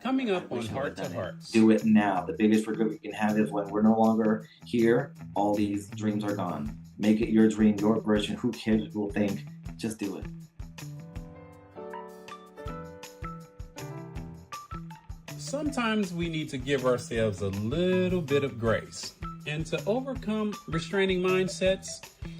Coming I up on wish I would have Heart to done it. Hearts. Do it now. The biggest regret we can have is when we're no longer here, all these dreams are gone. Make it your dream, your version. Who cares what people think? Just do it. Sometimes we need to give ourselves a little bit of grace. And to overcome restraining mindsets,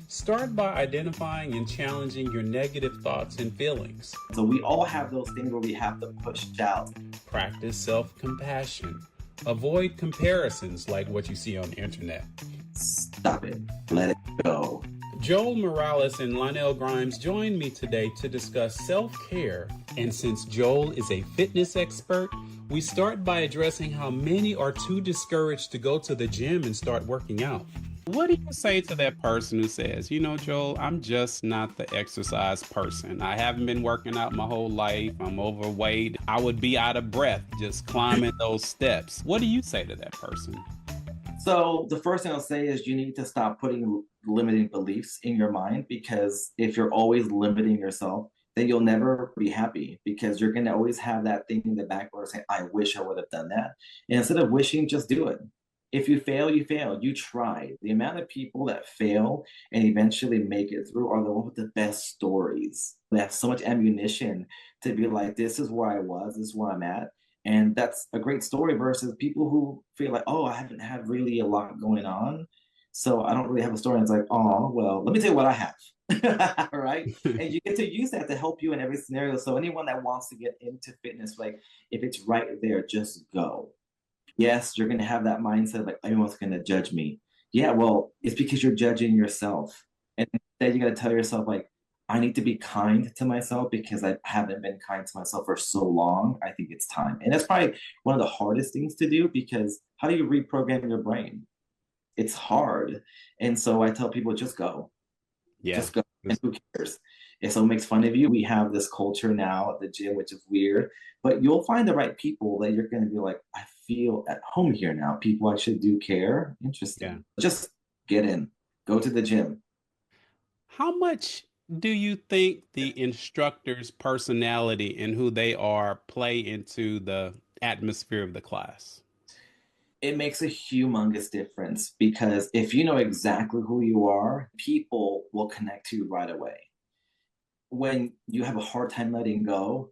start by identifying and challenging your negative thoughts and feelings. So we all have those things where we have to push out. Practice self-compassion. Avoid comparisons like what you see on the internet. Stop it. Let it go. Joel Morales and Lonnell Grimes joined me today to discuss self-care. And since Joel is a fitness expert, we start by addressing how many are too discouraged to go to the gym and start working out. What do you say to that person who says, you know, Joel, I'm just not the exercise person. I haven't been working out my whole life. I'm overweight. I would be out of breath just climbing those steps. What do you say to that person? So the first thing I'll say is you need to stop putting limiting beliefs in your mind, because if you're always limiting yourself, then you'll never be happy, because you're going to always have that thing in the back where saying, I wish I would have done that. And instead of wishing, just do it. If you fail, you fail. You tried. The amount of people that fail and eventually make it through are the ones with the best stories. They have so much ammunition to be like, this is where I was, this is where I'm at. And that's a great story versus people who feel like, oh, I haven't had really a lot going on, so I don't really have a story. And it's like, oh, well, let me tell you what I have. Right? And you get to use that to help you in every scenario. So anyone that wants to get into fitness, like if it's right there, just go. Yes, you're going to have that mindset like everyone's going to judge me. Yeah, well, it's because you're judging yourself. And then you got to tell yourself, like, I need to be kind to myself because I haven't been kind to myself for so long. I think it's time. And that's probably one of the hardest things to do, because how do you reprogram your brain? It's hard. And so I tell people, just go. Yeah. Just go. And who cares? If someone makes fun of you, we have this culture now at the gym, which is weird, but you'll find the right people that you're going to be like, I feel at home here now. People actually do care. Interesting. Yeah. Just get in, go to the gym. How much do you think the instructor's personality and who they are play into the atmosphere of the class? It makes a humongous difference, because if you know exactly who you are, people will connect to you right away. When you have a hard time letting go,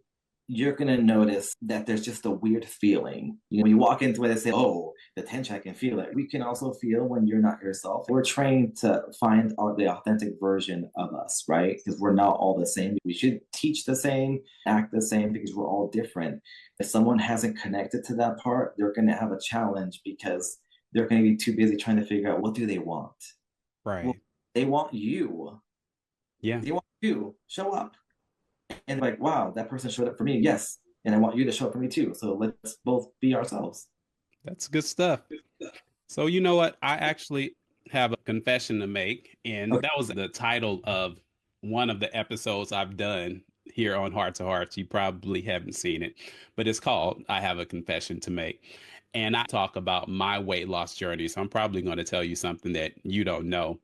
you're going to notice that there's just a weird feeling. You know, when you walk into it and say, oh, the tension, I can feel it. We can also feel when you're not yourself. We're trained to find the authentic version of us, right? Because we're not all the same. We should teach the same, act the same, because we're all different. If someone hasn't connected to that part, they're going to have a challenge, because they're going to be too busy trying to figure out, what do they want? Right. Well, they want you. Yeah. They want you. Show up. And like, wow, that person showed up for me. Yes. And I want you to show up for me too. So let's both be ourselves. That's good stuff. So, you know what? I actually have a confession to make. And Okay. that was the title of one of the episodes I've done here on Heart to Heart. You probably haven't seen it, but it's called I Have a Confession to Make. And I talk about my weight loss journey. So I'm probably going to tell you something that you don't know.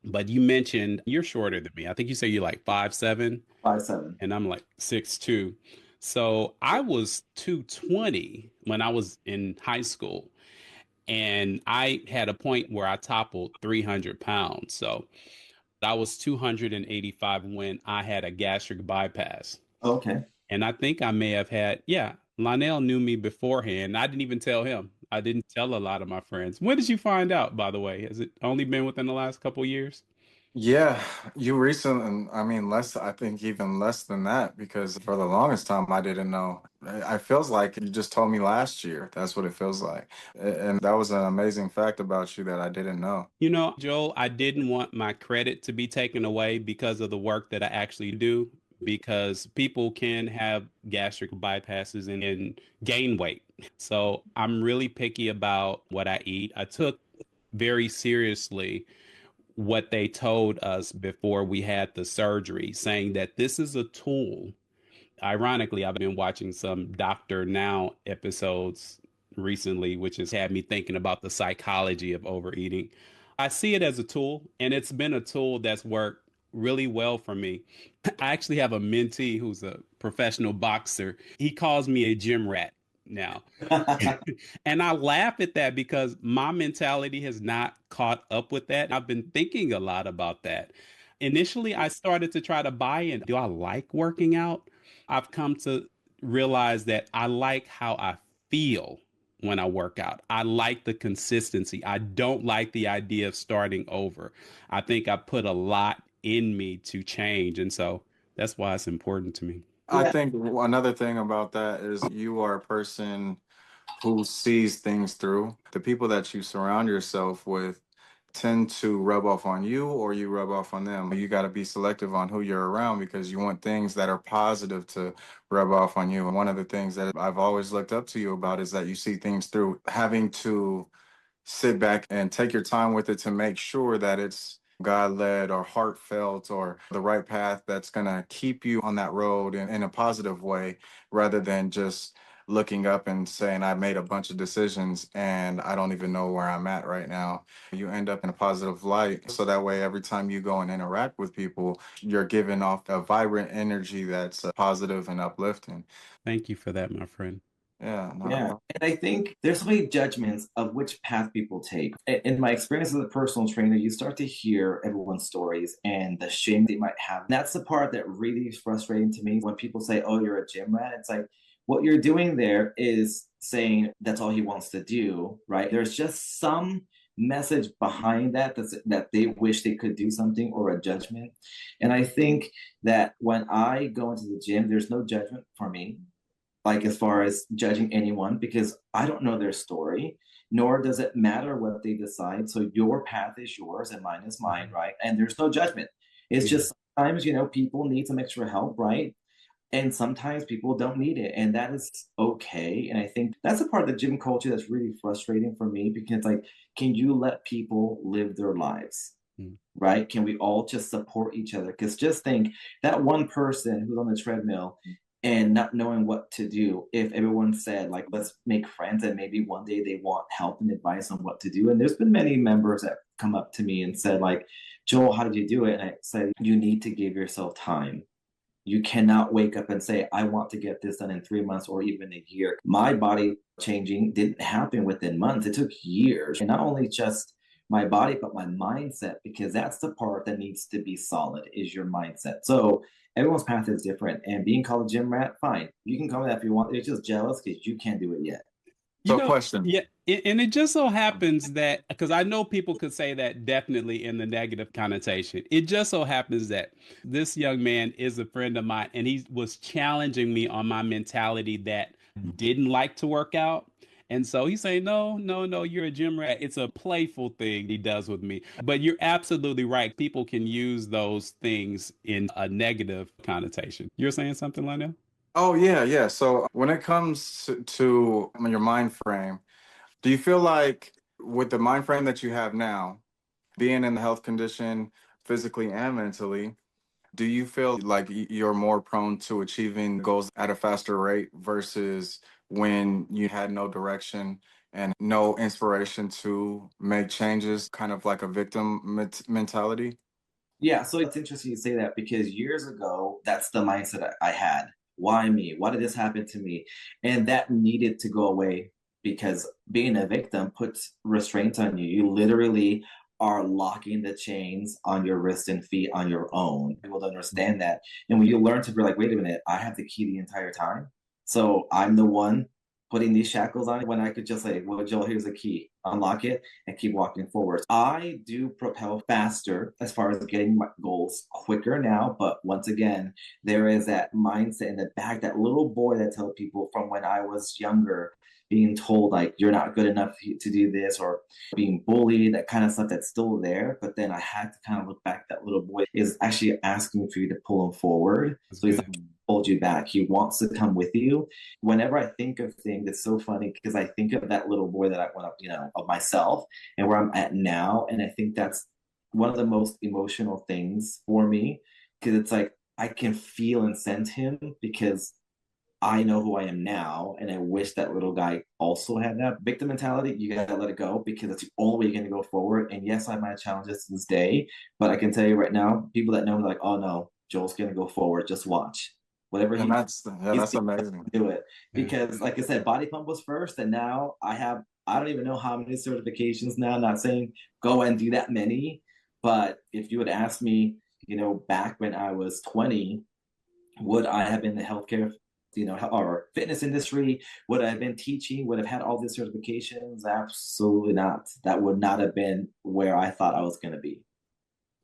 But you mentioned you're shorter than me. I think you say you're like 5'7", 5'7". and I'm like 6'2". So I was 220 when I was in high school. And I had a point where I toppled 300 pounds. So I was 285 when I had a gastric bypass. Okay. And I think I may have had, yeah, Lionel knew me beforehand. I didn't even tell him. I didn't tell a lot of my friends. When did you find out, by the way? Has it only been within the last couple of years? Yeah, you recently, I mean, less, I think even less than that, because for the longest time, I didn't know. I feels like you just told me last year. That's what it feels like. And that was an amazing fact about you that I didn't know. You know, Joel, I didn't want my credit to be taken away because of the work that I actually do, because people can have gastric bypasses and gain weight. So I'm really picky about what I eat. I took very seriously what they told us before we had the surgery, saying that this is a tool. Ironically, I've been watching some Doctor Now episodes recently, which has had me thinking about the psychology of overeating. I see it as a tool, and it's been a tool that's worked really well for me. I actually have a mentee who's a professional boxer. He calls me a gym rat now. And I laugh at that because my mentality has not caught up with that. I've been thinking a lot about that. Initially, I started to try to buy in. Do I like working out? I've come to realize that I like how I feel when I work out. I like the consistency. I don't like the idea of starting over. I think I put a lot in me to change. And so that's why it's important to me. I think another thing about that is you are a person who sees things through. The people that you surround yourself with tend to rub off on you or you rub off on them. You got to be selective on who you're around because you want things that are positive to rub off on you. And one of the things that I've always looked up to you about is that you see things through. Having to sit back and take your time with it to make sure that it's God led or heartfelt or the right path that's going to keep you on that road in a positive way rather than just looking up and saying, I made a bunch of decisions and I don't even know where I'm at right now. You end up in a positive light. So that way, every time you go and interact with people, you're giving off a vibrant energy that's positive and uplifting. Thank you for that, my friend. Yeah. Yeah. And I think there's so many judgments of which path people take. In my experience as a personal trainer, you start to hear everyone's stories and the shame they might have. And that's the part that really is frustrating to me when people say, oh, you're a gym rat. It's like, what you're doing there is saying that's all he wants to do, right? There's just some message behind that they wish they could do something or a judgment. And I think that when I go into the gym, there's no judgment for me, like as far as judging anyone, because I don't know their story, nor does it matter what they decide. So your path is yours and mine is mine, right? And there's no judgment. It's just sometimes, people need some extra help, right? And sometimes people don't need it, and that is okay. And I think that's a part of the gym culture that's really frustrating for me because, like, can you let people live their lives? Right? Can we all just support each other? Because just think that one person who's on the treadmill and not knowing what to do, if everyone said, like, let's make friends and maybe one day they want help and advice on what to do. And there's been many members that come up to me and said, like, Joel, how did you do it? And I said, you need to give yourself time. You cannot wake up and say, I want to get this done in 3 months or even a year. My body changing didn't happen within months. It took years. And not only just my body, but my mindset, because that's the part that needs to be solid is your mindset. So everyone's path is different. And being called a gym rat, fine. You can call me that if you want. It's just jealous because you can't do it yet. Question. Yeah, and it just so happens that because I know people could say that definitely in the negative connotation. It just so happens that this young man is a friend of mine, and he was challenging me on my mentality that didn't like to work out. And so he's saying, no, no, no, you're a gym rat. It's a playful thing he does with me. But you're absolutely right. People can use those things in a negative connotation. You're saying something, Lonnell? Oh, yeah, yeah. So when it comes to your mind frame, do you feel like with the mind frame that you have now, being in the health condition physically and mentally, do you feel like you're more prone to achieving goals at a faster rate versus when you had no direction and no inspiration to make changes, kind of like a victim mentality? Yeah, so it's interesting you say that because years ago, that's the mindset I had. Why me? Why did this happen to me? And that needed to go away because being a victim puts restraints on you. You literally are locking the chains on your wrists and feet on your own. People don't understand that. And when you learn to be like, wait a minute, I have the key the entire time. So I'm the one putting these shackles on when I could just say, well, Joel, here's the key, unlock it and keep walking forward. I do propel faster as far as getting my goals quicker now. But once again, there is that mindset in the back, that little boy that tells people from when I was younger, being told like, you're not good enough to do this or being bullied, that kind of stuff that's still there. But then I had to kind of look back, that little boy is actually asking for you to pull him forward. So he's like, hold you back. He wants to come with you. Whenever I think of things, it's so funny because I think of that little boy that I went up, of myself and where I'm at now. And I think that's one of the most emotional things for me because it's like I can feel and sense him because I know who I am now. And I wish that little guy also had that victim mentality. You got to let it go because that's the only way you're going to go forward. And yes, I might have challenges to this day, but I can tell you right now, people that know me are like, oh no, Joel's going to go forward. Just watch. Whatever And he that's amazing. do it. Yeah. Because like I said, body pump was first, and now I don't even know how many certifications now. I'm not saying go and do that many, but if you would ask me, back when I was 20, would I have been in the healthcare, or fitness industry? Would I have been teaching? Would have had all these certifications? Absolutely not. That would not have been where I thought I was going to be.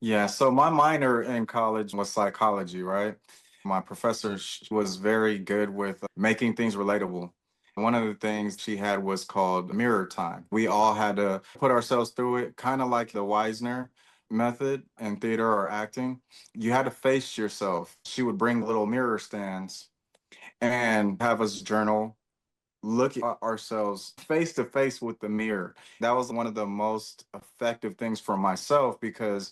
Yeah, so my minor in college was psychology, right? My professor was very good with making things relatable. One of the things she had was called mirror time. We all had to put ourselves through it, kind of like the Wisner method in theater or acting. You had to face yourself. She would bring little mirror stands and have us journal, look at ourselves face to face with the mirror. That was one of the most effective things for myself because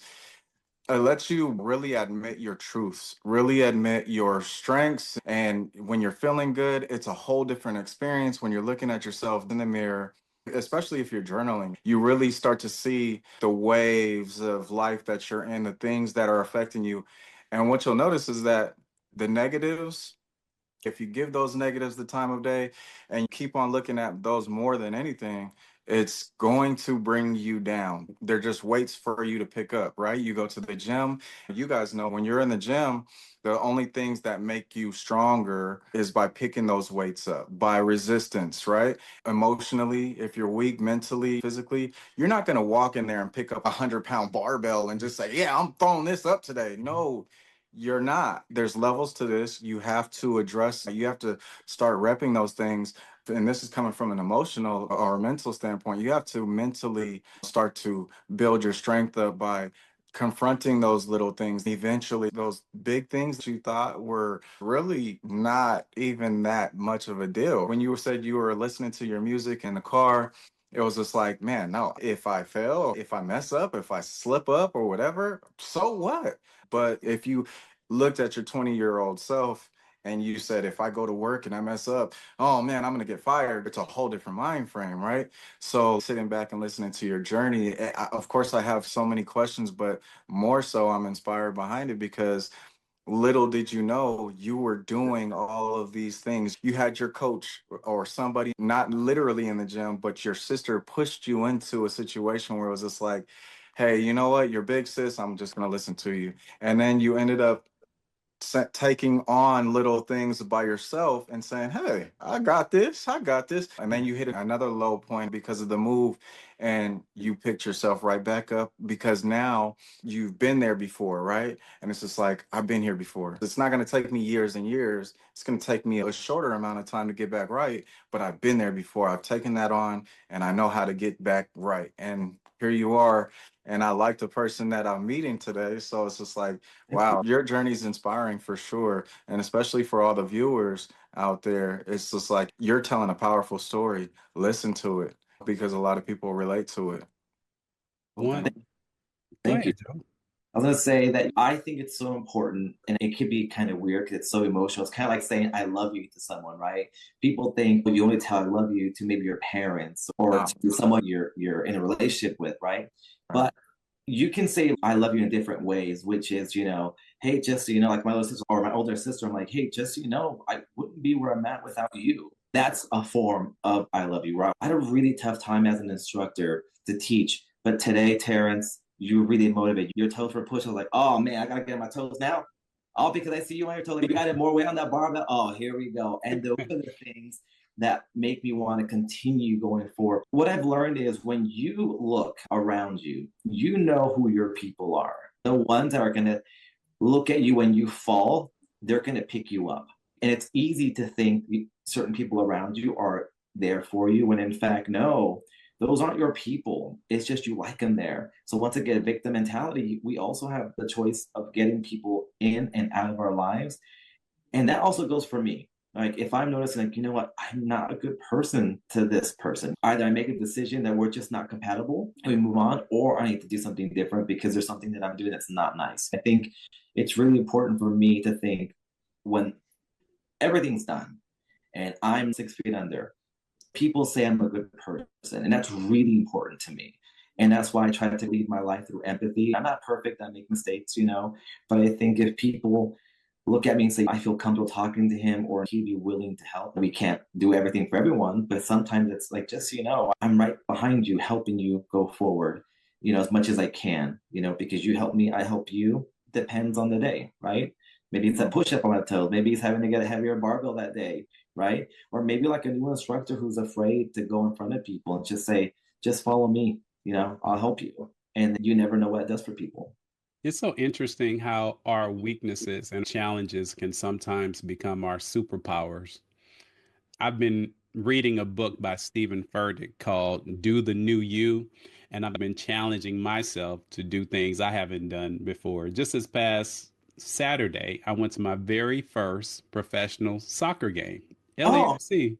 it lets you really admit your truths, really admit your strengths. And when you're feeling good, it's a whole different experience when you're looking at yourself in the mirror, especially if you're journaling. You really start to see the waves of life that you're in, the things that are affecting you. And what you'll notice is that the negatives, if you give those negatives the time of day and you keep on looking at those more than anything, it's going to bring you down. They're just weights for you to pick up, right? You go to the gym. You guys know when you're in the gym, the only things that make you stronger is by picking those weights up, by resistance, right? Emotionally, if you're weak mentally, physically, you're not going to walk in there and pick up a 100-pound barbell and just say, yeah, I'm throwing this up today. No, you're not. There's levels to this. You have to address, you have to start repping those things. And this is coming from an emotional or mental standpoint. You have to mentally start to build your strength up by confronting those little things. Eventually, those big things that you thought were really not even that much of a deal. When you said you were listening to your music in the car, it was just like, man, no, if I fail, if I mess up, if I slip up or whatever, so what? But if you looked at your 20-year-old self and you said, if I go to work and I mess up, oh man, I'm going to get fired. It's a whole different mind frame, right? So sitting back and listening to your journey, of course, I have so many questions, but more so I'm inspired behind it because little did you know you were doing all of these things. You had your coach or somebody, not literally in the gym, but your sister pushed you into a situation where it was just like, hey, you know what? You're big, sis. I'm just going to listen to you. And then you ended up taking on little things by yourself and saying, hey, I got this, I got this. And then you hit another low point because of the move and you picked yourself right back up because now you've been there before, right? And it's just like, I've been here before. It's not going to take me years and years. It's going to take me a shorter amount of time to get back right, but I've been there before. I've taken that on and I know how to get back right. And here you are. And I like the person that I'm meeting today. So it's just like, wow, your journey is inspiring for sure. And especially for all the viewers out there, it's just like you're telling a powerful story. Listen to it because a lot of people relate to it. One, go Thank you. ahead, Joe. I was going to say that I think it's so important, and it could be kind of weird because it's so emotional. It's kind of like saying I love you to someone, right? People think, well, you only tell I love you to maybe your parents or to someone you're in a relationship with, right? But you can say I love you in different ways, which is, hey, just so you know, like my little sister or my older sister, I'm like, hey, just so you know, I wouldn't be where I'm at without you. That's a form of I love you, right? I had a really tough time as an instructor to teach, but today, Terrence, you really motivated. Your toes were pushed. I was like, oh man, I gotta get on my toes now. All because I see you on your toes. Like, you added more weight on that barbell. Oh, here we go. And those are the things that make me want to continue going forward. What I've learned is when you look around you, you know who your people are. The ones that are going to look at you when you fall, they're going to pick you up. And it's easy to think certain people around you are there for you when in fact, no, those aren't your people. It's just you like them there. So once again, victim mentality, we also have the choice of getting people in and out of our lives. And that also goes for me. Like if I'm noticing, like, you know what, I'm not a good person to this person. Either I make a decision that we're just not compatible and we move on, or I need to do something different because there's something that I'm doing that's not nice. I think it's really important for me to think when everything's done and I'm 6 feet under, people say I'm a good person. And that's really important to me. And that's why I try to lead my life through empathy. I'm not perfect, I make mistakes, but I think if people look at me and say, I feel comfortable talking to him, or he'd be willing to help. We can't do everything for everyone, but sometimes it's like, just so you know, I'm right behind you, helping you go forward, as much as I can, because you help me, I help you. Depends on the day, right? Maybe it's a push up on my toes. Maybe he's having to get a heavier barbell that day, right? Or maybe like a new instructor who's afraid to go in front of people and just say, just follow me, I'll help you. And you never know what it does for people. It's so interesting how our weaknesses and challenges can sometimes become our superpowers. I've been reading a book by Stephen Furtick called Do the New You, and I've been challenging myself to do things I haven't done before. Just this past Saturday, I went to my very first professional soccer game, Oh, LAFC.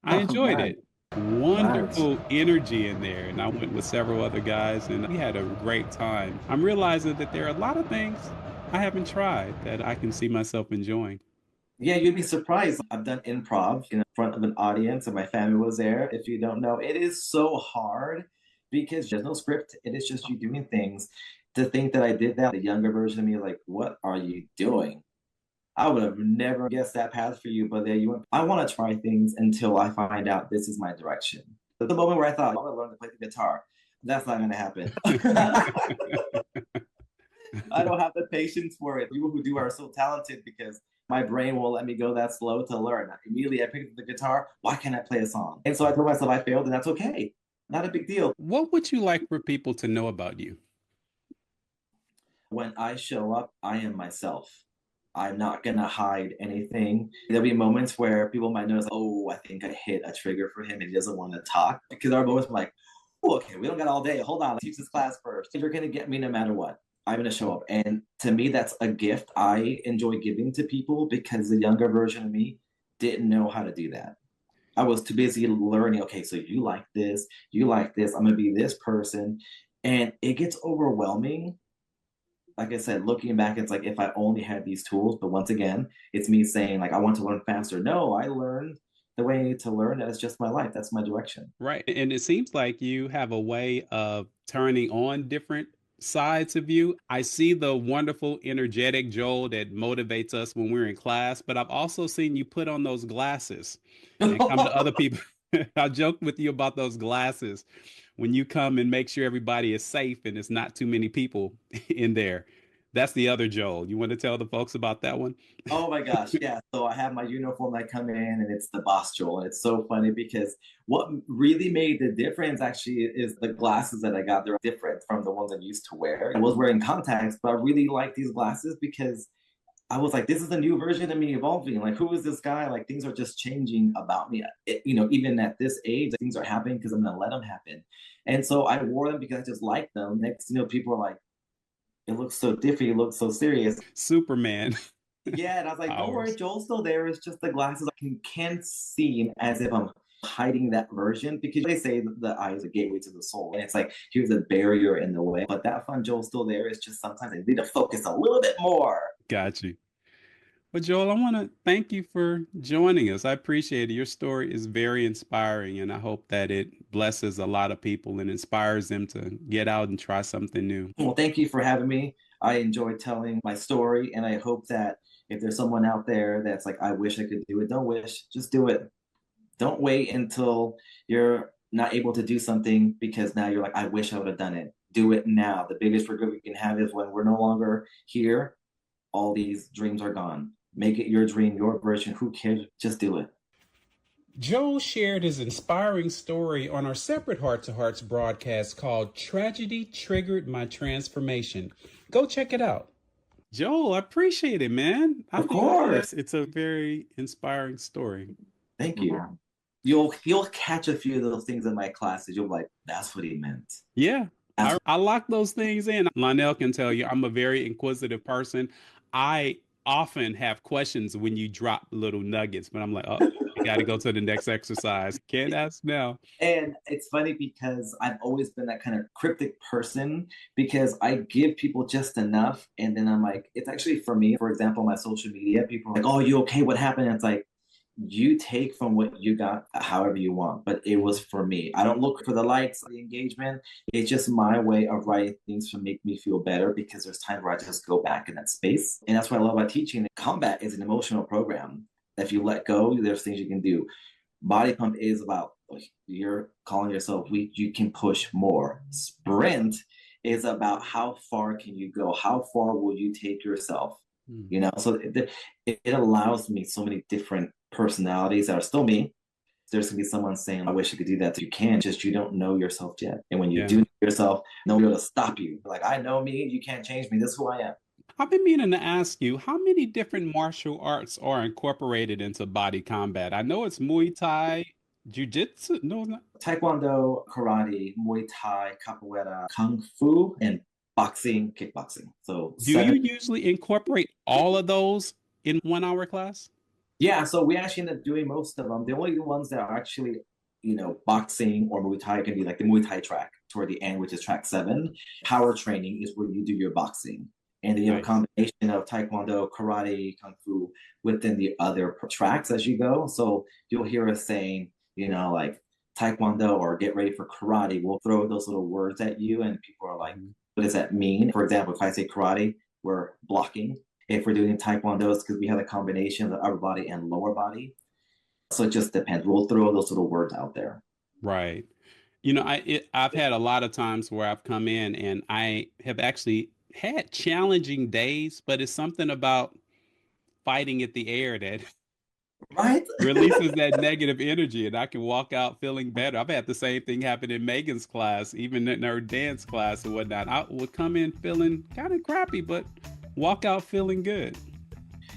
I oh, enjoyed nice. it. Nice. Wonderful energy in there. And I went with several other guys and we had a great time. I'm realizing that there are a lot of things I haven't tried that I can see myself enjoying. Yeah, you'd be surprised. I've done improv in front of an audience and my family was there. If you don't know, it is so hard because there's no script. It is just you doing things. To think that I did that, the younger version of me is like, what are you doing? I would have never guessed that path for you, but there you went. I want to try things until I find out this is my direction. The moment where I thought, I want to learn to play the guitar, that's not going to happen. I don't have the patience for it. People who do are so talented because my brain won't let me go that slow to learn. Immediately, I picked up the guitar. Why can't I play a song? And so I told myself I failed, and that's okay. Not a big deal. What would you like for people to know about you? When I show up, I am myself. I'm not going to hide anything. There'll be moments where people might notice, oh, I think I hit a trigger for him and he doesn't want to talk. Because there are moments where I'm like, oh, okay, we don't got all day. Hold on, let's teach this class first. You're going to get me no matter what. I'm going to show up. And to me, that's a gift I enjoy giving to people because the younger version of me didn't know how to do that. I was too busy learning, okay, so you like this, I'm going to be this person. And it gets overwhelming. Like I said, looking back, it's like if I only had these tools, but once again, it's me saying, like, I want to learn faster. No, I learned the way to learn. That is just my life. That's my direction. Right. And it seems like you have a way of turning on different sides of you. I see the wonderful, energetic Joel that motivates us when we're in class, but I've also seen you put on those glasses and come to other people. I joked with you about those glasses when you come and make sure everybody is safe and it's not too many people in there. That's the other Joel. You want to tell the folks about that one? Oh my gosh, yeah. So I have my uniform. I come in and it's the boss Joel. And it's so funny because what really made the difference actually is the glasses that I got. They're different from the ones I used to wear. I was wearing contacts, but I really like these glasses because I was like, this is a new version of me evolving. Like, who is this guy? Like, things are just changing about me. Even at this age, things are happening because I'm going to let them happen. And so I wore them because I just like them. Next, people are like, it looks so different. You look so serious. Superman. Yeah. And I was like, don't worry, Powers. Joel's still there. It's just the glasses. I can seem as if I'm hiding that version because they say the eye is a gateway to the soul. And it's like, here's a barrier in the way. But that fun Joel's still there. It's just sometimes I need to focus a little bit more. Got you. Well, Joel, I want to thank you for joining us. I appreciate it. Your story is very inspiring, and I hope that it blesses a lot of people and inspires them to get out and try something new. Well, thank you for having me. I enjoyed telling my story, and I hope that if there's someone out there that's like, I wish I could do it, don't wish, just do it. Don't wait until you're not able to do something because now you're like, I wish I would have done it. Do it now. The biggest regret we can have is when we're no longer here, all these dreams are gone. Make it your dream, your version. Who cares? Just do it. Joel shared his inspiring story on our separate Heart to Hearts broadcast called Tragedy Triggered My Transformation. Go check it out. Joel, I appreciate it, man. Of course. It's a very inspiring story. Thank you. You'll catch a few of those things in my classes. You'll be like, that's what he meant. Yeah, I lock those things in. Lonnell can tell you I'm a very inquisitive person. I often have questions when you drop little nuggets, but I'm like, oh, I got to go to the next exercise. Can't ask now. And it's funny because I've always been that kind of cryptic person because I give people just enough. And then I'm like, it's actually for me, for example, my social media, people are like, oh, you okay? What happened? And it's like, you take from what you got however you want, but it was for me. I don't look for the likes, the engagement. It's just my way of writing things to make me feel better, because there's times where I just go back in that space. And that's what I love about teaching. Combat is an emotional program. If you let go, there's things you can do. Body pump is about, you're calling yourself weak, you can push more. Sprint is about how far can you go? How far will you take yourself? You know, so it allows me so many different personalities that are still me. There's gonna be someone saying, I wish I could do that. You can, just you don't know yourself yet. And when you do know yourself, nobody will stop you. Like, I know me, you can't change me. This is who I am. I've been meaning to ask you, how many different martial arts are incorporated into body combat? I know it's Muay Thai, Jiu-Jitsu, no, not. Taekwondo, karate, Muay Thai, capoeira, Kung Fu, and boxing, kickboxing. So do you usually incorporate all of those in 1 hour class? Yeah, so we actually end up doing most of them. The only ones that are actually, you know, boxing or Muay Thai can be like the Muay Thai track toward the end, which is track 7. Power training is where you do your boxing. And then you have a combination of Taekwondo, karate, Kung Fu within the other tracks as you go. So you'll hear us saying, you know, like Taekwondo or get ready for karate. We'll throw those little words at you and people are like, what does that mean? For example, if I say karate, we're blocking. If we're doing Taekwondo, it's because we have a combination of the upper body and lower body. So it just depends. We'll throw those little words out there. Right. You know, I've had a lot of times where I've come in and I have actually had challenging days, but it's something about fighting at the air that releases that negative energy, and I can walk out feeling better. I've had the same thing happen in Megan's class, even in her dance class and whatnot. I would come in feeling kind of crappy, but walk out feeling good.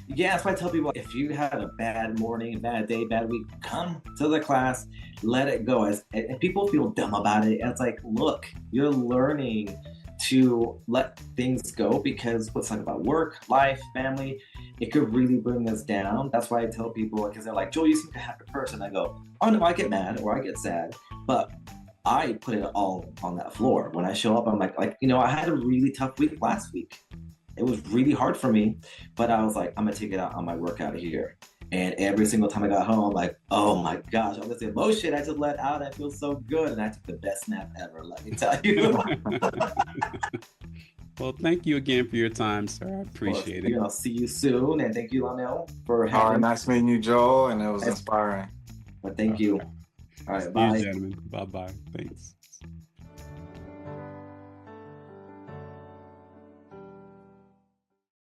Yeah, that's why I tell people, if you had a bad morning, bad day, bad week, come to the class, let it go. And people feel dumb about it. And it's like, look, you're learning to let things go, because let's talk about work, life, family, it could really bring us down. That's why I tell people, because they're like, Joel, you seem to have a person. I go, oh no, I get mad or I get sad, but I put it all on that floor. When I show up, I'm like, you know, I had a really tough week last week. It was really hard for me, but I was like, I'm gonna take it out on my workout here. And every single time I got home, I'm like, oh my gosh, all this emotion I just let out, I feel so good. And I took the best nap ever, let me tell you. Well, thank you again for your time, sir. I appreciate it. I'll see you soon. And thank you, Lonnell, for having me. Nice meeting you, Joel, and it was inspiring. But thank you. All right, see bye. you, gentlemen. Bye-bye. Thanks.